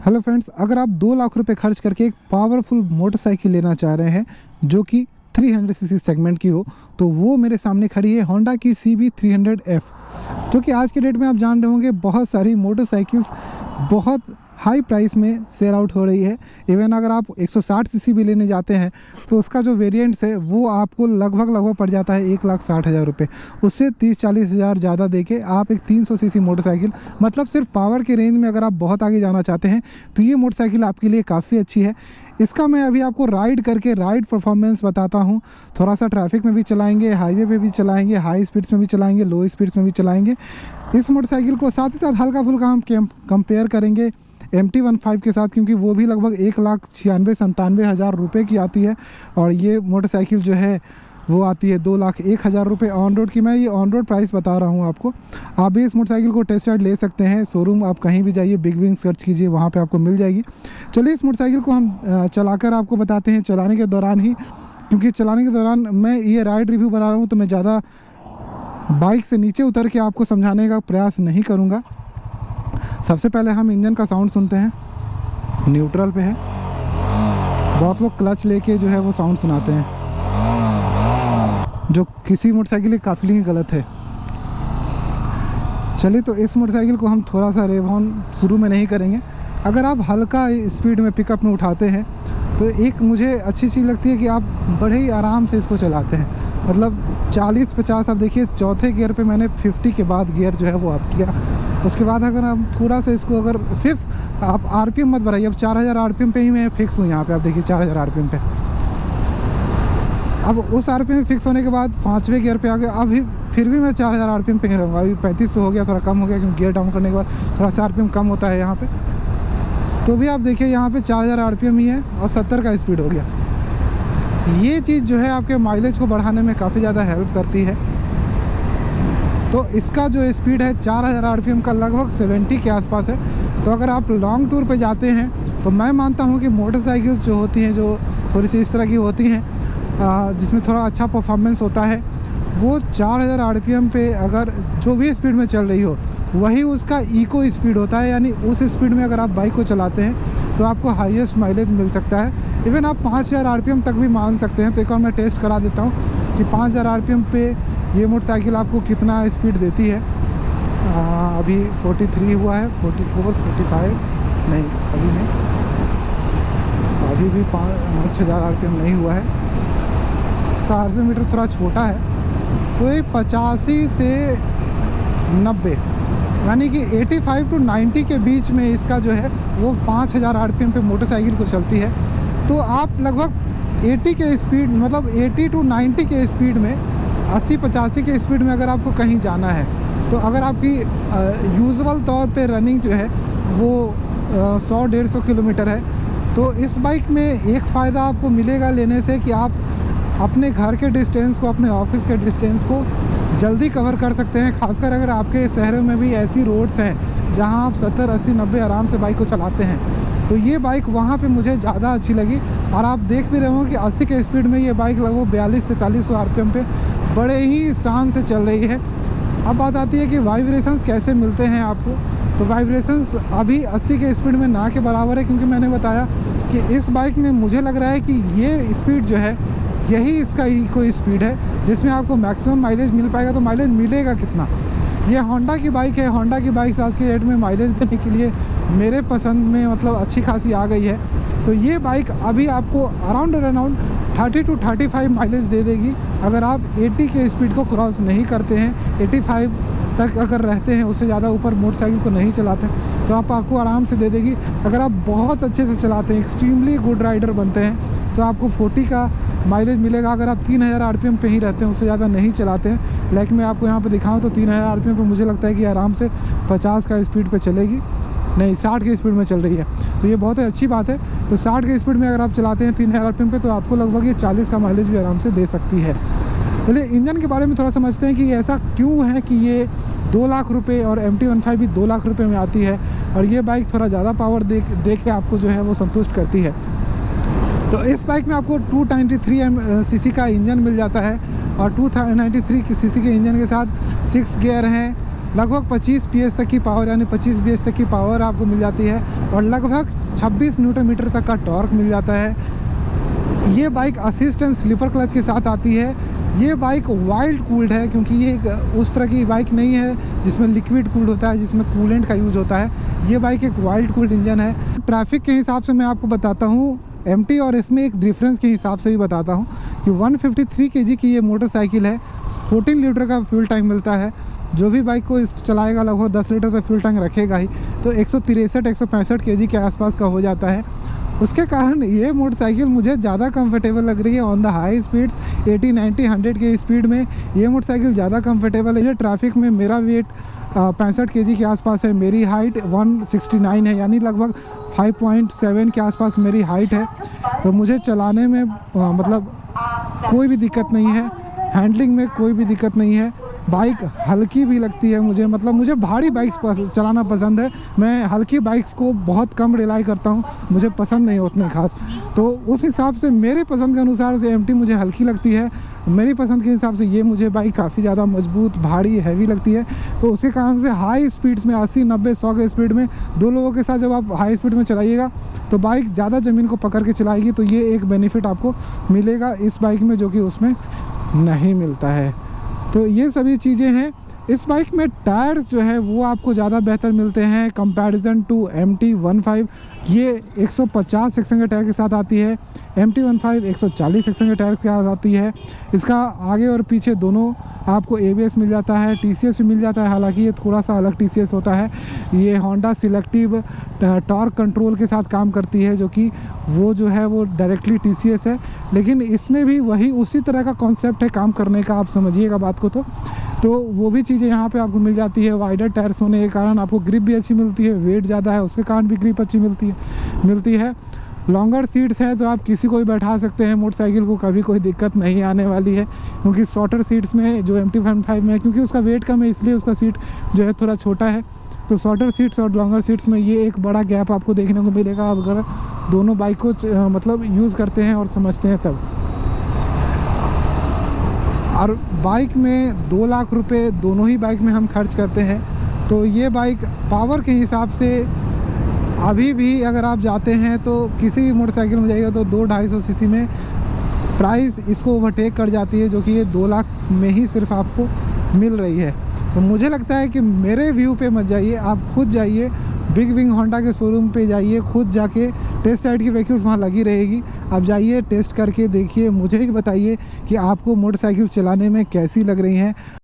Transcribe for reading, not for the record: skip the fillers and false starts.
Hello friends, अगर आप 2 लाख रुपए खर्च करके एक पावरफुल मोटरसाइकिल लेना चाह रहे हैं जो कि 300 सीसी सेगमेंट की हो, तो वो मेरे सामने खड़ी है होंडा की CB300F। जो कि आज के डेट में आप जान रहे होंगे बहुत सारी मोटरसाइकिल्स बहुत हाई प्राइस में सेल आउट हो रही है। इवन अगर आप 160 सीसी भी लेने जाते हैं तो उसका जो वेरिएंट्स है वो आपको लगभग पड़ जाता है 1,60,000 रुपये। उससे 30-40 हज़ार ज़्यादा देके आप एक 300 सीसी मोटरसाइकिल, मतलब सिर्फ पावर के रेंज में अगर आप बहुत आगे जाना चाहते हैं तो ये मोटरसाइकिल आपके लिए काफ़ी अच्छी है। इसका मैं अभी आपको राइड करके राइड परफॉर्मेंस बताता हूँ। थोड़ा सा ट्रैफिक में भी चलाएंगे, हाईवे पे भी चलाएंगे, हाई स्पीड्स में भी चलाएंगे, लो स्पीड्स में भी चलाएंगे इस मोटरसाइकिल को। साथ ही साथ हल्का फुल्का हम कंपेयर करेंगे MT-15 के साथ, क्योंकि वो भी लगभग 1,96,97 हज़ार रुपये की आती है और ये मोटरसाइकिल जो है वो आती है 2,01,000 रुपये ऑन रोड की। मैं ये ऑन रोड प्राइस बता रहा हूँ आपको। आप भी इस मोटरसाइकिल को टेस्ट राइड ले सकते हैं। शोरूम आप कहीं भी जाइए, बिग विंग सर्च कीजिए, वहाँ पे आपको मिल जाएगी। चलिए इस मोटरसाइकिल को हम चलाकर आपको बताते हैं चलाने के दौरान ही, क्योंकि चलाने के दौरान मैं ये राइड रिव्यू बना रहा हूँ तो मैं ज़्यादा बाइक से नीचे उतर के आपको समझाने का प्रयास नहीं करूँगा। सबसे पहले हम इंजन का साउंड सुनते हैं, न्यूट्रल पे है। बहुत लोग क्लच लेके जो है वो साउंड सुनाते हैं, जो किसी मोटरसाइकिल की काफ़ी गलत है। चलिए तो इस मोटरसाइकिल को हम थोड़ा सा रेव हॉर्न शुरू में नहीं करेंगे। अगर आप हल्का स्पीड में पिकअप में उठाते हैं तो एक मुझे अच्छी चीज़ लगती है कि आप बड़े ही आराम से इसको चलाते हैं। मतलब 40-50 आप देखिए, चौथे गियर पे मैंने 50 के बाद गियर जो है वो अप किया। उसके बाद अगर आप थोड़ा सा इसको, अगर सिर्फ आप RPM मत बढ़ाइए। अब 4000 RPM पे ही मैं फिक्स हूँ यहाँ पे। आप देखिए 4000 RPM पे। अब उस RPM फिक्स होने के बाद 5वें गियर पे आ गया। अभी फिर भी मैं 4000 RPM पे ही रहूँगा। अभी 3500 हो गया, थोड़ा कम हो गया क्योंकि गियर डाउन करने के बाद थोड़ा सा RPM कम होता है यहाँ पे। तो भी आप देखिए यहाँ पे 4000 RPM ही है और 70 का स्पीड हो गया। ये चीज़ जो है आपके माइलेज को बढ़ाने में काफ़ी ज़्यादा हेल्प करती है। तो इसका जो स्पीड है 4000 RPM का लगभग 70 के आसपास है। तो अगर आप लॉन्ग टूर पे जाते हैं तो मैं मानता हूँ कि मोटरसाइकिल जो होती हैं, जो थोड़ी सी इस तरह की होती हैं जिसमें थोड़ा अच्छा परफॉर्मेंस होता है, वो 4000 RPM पे अगर जो भी स्पीड में चल रही हो वही उसका इको स्पीड होता है। यानी उस स्पीड में अगर आप बाइक को चलाते हैं तो आपको हाईएस्ट माइलेज मिल सकता है। इवन आप 5000 RPM तक भी मान सकते हैं। तो एक और मैं टेस्ट करा देता हूँ कि 5000 RPM पे ये मोटरसाइकिल आपको कितना स्पीड देती है। अभी 43 हुआ है, 44, 45 नहीं, अभी नहीं, अभी भी 5000 RPM नहीं हुआ है। इसका RPM मीटर थोड़ा छोटा है। तो ये 85 से 90 यानी कि 85 to 90 के बीच में इसका जो है वो 5000 RPM पे मोटरसाइकिल को चलती है। तो आप लगभग 80 के स्पीड, मतलब 80 to 90 के स्पीड में, 80-85 के स्पीड में अगर आपको कहीं जाना है, तो अगर आपकी यूजुअल तौर पे रनिंग जो है वो 100-150 किलोमीटर है, तो इस बाइक में एक फ़ायदा आपको मिलेगा लेने से कि आप अपने घर के डिस्टेंस को, अपने ऑफिस के डिस्टेंस को जल्दी कवर कर सकते हैं। खासकर अगर आपके शहरों में भी ऐसी रोड्स हैं जहां आप 70, 80, 90 आराम से बाइक को चलाते हैं, तो ये बाइक वहाँ पे मुझे ज़्यादा अच्छी लगी। और आप देख भी रहे हो कि 80 के स्पीड में ये बाइक लगभग 42-43 RPM पे बड़े ही शान से चल रही है। अब बात आती है कि वाइब्रेशंस कैसे मिलते हैं आपको। तो वाइब्रेशंस अभी 80 के स्पीड में ना के बराबर है, क्योंकि मैंने बताया कि इस बाइक में मुझे लग रहा है कि ये स्पीड जो है यही इसका इको स्पीड है जिसमें आपको मैक्सिमम माइलेज मिल पाएगा। तो माइलेज मिलेगा कितना? ये होंडा की बाइक है। होंडा की बाइक आज के डेट में माइलेज देने के लिए मेरे पसंद में मतलब अच्छी खासी आ गई है। तो ये बाइक अभी आपको अराउंड 30 to 35 माइलेज दे देगी अगर आप 80 के स्पीड को क्रॉस नहीं करते हैं। 85 तक अगर रहते हैं, उससे ज़्यादा ऊपर मोटरसाइकिल को नहीं चलाते हैं, तो आपको आराम से दे देगी। अगर आप बहुत अच्छे से चलाते हैं, एक्सट्रीमली गुड राइडर बनते हैं, तो आपको 40 का माइलेज मिलेगा। अगर आप 3000 RPM पे ही रहते हैं, उससे ज़्यादा नहीं चलाते हैं, लाइक मैं आपको यहाँ पे दिखाऊँ तो 3000 RPM पे मुझे लगता है कि आराम से 50 का स्पीड पे चलेगी, नहीं 60 की स्पीड में चल रही है। तो ये बहुत ही अच्छी बात है। तो 60 की स्पीड में अगर आप चलाते हैं 3000 RPM पे, तो आपको लगभग ये 40 का माइलेज भी आराम से दे सकती है। चलिए इंजन के बारे में थोड़ा समझते हैं कि ऐसा क्यों है कि ये 2 लाख रुपये और MT-15 भी 2 लाख रुपये में आती है और ये बाइक थोड़ा ज़्यादा पावर दे के आपको जो है वो संतुष्ट करती है। तो इस बाइक में आपको 293 सीसी का इंजन मिल जाता है और 293 सीसी के इंजन के साथ 6 गियर हैं, लगभग 25 PS तक की पावर, यानी 25 BH तक की पावर आपको मिल जाती है और लगभग 26 न्यूटन मीटर तक का टॉर्क मिल जाता है। ये bike assist and slipper clutch के साथ आती है। ये बाइक वाइल्ड कूल्ड है, क्योंकि ये उस तरह की बाइक नहीं है जिसमें लिक्विड कूल्ड होता है, जिसमें कूलेंट का यूज़ होता है। ये बाइक एक वाइल्ड कूल्ड इंजन है। ट्रैफिक के हिसाब से मैं आपको बताता हूँ MT और इसमें एक डिफरेंस के हिसाब से भी बताता हूँ कि 153 kg की ये मोटरसाइकिल है, 14 लीटर का फ्यूल टैंक मिलता है। जो भी बाइक को इस चलाएगा लगभग 10 लीटर का फ्यूल टैंक रखेगा ही, तो 163-165 kg के आसपास का हो जाता है। उसके कारण ये मोटरसाइकिल मुझे ज़्यादा कंफर्टेबल लग रही है ऑन द हाई स्पीड्स। 80, 90, 100 के स्पीड में ये मोटरसाइकिल ज़्यादा कंफर्टेबल है। ट्रैफिक में मेरा वेट 65 kg के आसपास है, मेरी हाइट 169 है, यानी लगभग 5.7 के आसपास मेरी हाइट है। तो मुझे चलाने में मतलब कोई भी दिक्कत नहीं है, हैंडलिंग में कोई भी दिक्कत नहीं है। बाइक हल्की भी लगती है मुझे, मतलब मुझे भारी बाइक्स चलाना पसंद है। मैं हल्की बाइक्स को बहुत कम रिलाई करता हूँ, मुझे पसंद नहीं उतने खास। तो उस हिसाब से मेरे पसंद के अनुसार से MT मुझे हल्की लगती है। मेरी पसंद के हिसाब से ये मुझे बाइक काफ़ी ज़्यादा मजबूत, भारी, हैवी लगती है। तो उसके कारण से हाई स्पीड्स में 80, 90, 100 के स्पीड में दो लोगों के साथ जब आप हाई स्पीड में चलाइएगा तो बाइक ज़्यादा ज़मीन को पकड़ के चलाएगी। तो ये एक बेनिफिट आपको मिलेगा इस बाइक में, जो कि उसमें नहीं मिलता है। तो ये सभी चीज़ें हैं। इस बाइक में टायर्स जो है वो आपको ज़्यादा बेहतर मिलते हैं कंपैरिजन टू MT-15। ये 150 सेक्शन के टायर के साथ आती है, MT-15 140 सेक्शन के टायर के साथ आती है। इसका आगे और पीछे दोनों आपको ABS मिल जाता है, TCS भी मिल जाता है, हालांकि ये थोड़ा सा अलग TCS होता है। ये होंडा सिलेक्टिव टॉर्क कंट्रोल के साथ काम करती है, जो कि वो जो है वो डायरेक्टली TCS है, लेकिन इसमें भी वही उसी तरह का कॉन्सेप्ट है काम करने का, आप समझिएगा बात को। तो वो भी चीज़ें यहाँ पे आपको मिल जाती है। वाइडर टायर्स होने के कारण आपको ग्रिप भी अच्छी मिलती है, वेट ज़्यादा है उसके कारण भी ग्रिप अच्छी मिलती है। लॉन्गर सीट्स है तो आप किसी को भी बैठा सकते हैं मोटरसाइकिल को, कभी कोई दिक्कत नहीं आने वाली है। क्योंकि शॉर्टर सीट्स में जो MT-15 में, क्योंकि उसका वेट कम है इसलिए उसका सीट जो है थोड़ा छोटा है। तो शॉर्टर सीट्स और लॉन्गर सीट्स में ये एक बड़ा गैप आपको देखने को मिलेगा अगर दोनों बाइक को मतलब यूज़ करते हैं और समझते हैं तब। और बाइक में 2 लाख रुपए दोनों ही बाइक में हम खर्च करते हैं। तो ये बाइक पावर के हिसाब से अभी भी अगर आप जाते हैं तो किसी भी मोटरसाइकिल में जाइएगा तो 200-250 सीसी में प्राइस इसको ओवरटेक कर जाती है, जो कि ये 2 लाख में ही सिर्फ आपको मिल रही है। तो मुझे लगता है कि मेरे व्यू पे मत जाइए, आप खुद जाइए बिग विंग होंडा के शोरूम पे जाइए, खुद जाके टेस्ट राइड की व्हीकल्स वहाँ लगी रहेगी, आप जाइए टेस्ट करके देखिए, मुझे ही बताइए कि आपको मोटरसाइकिल चलाने में कैसी लग रही हैं।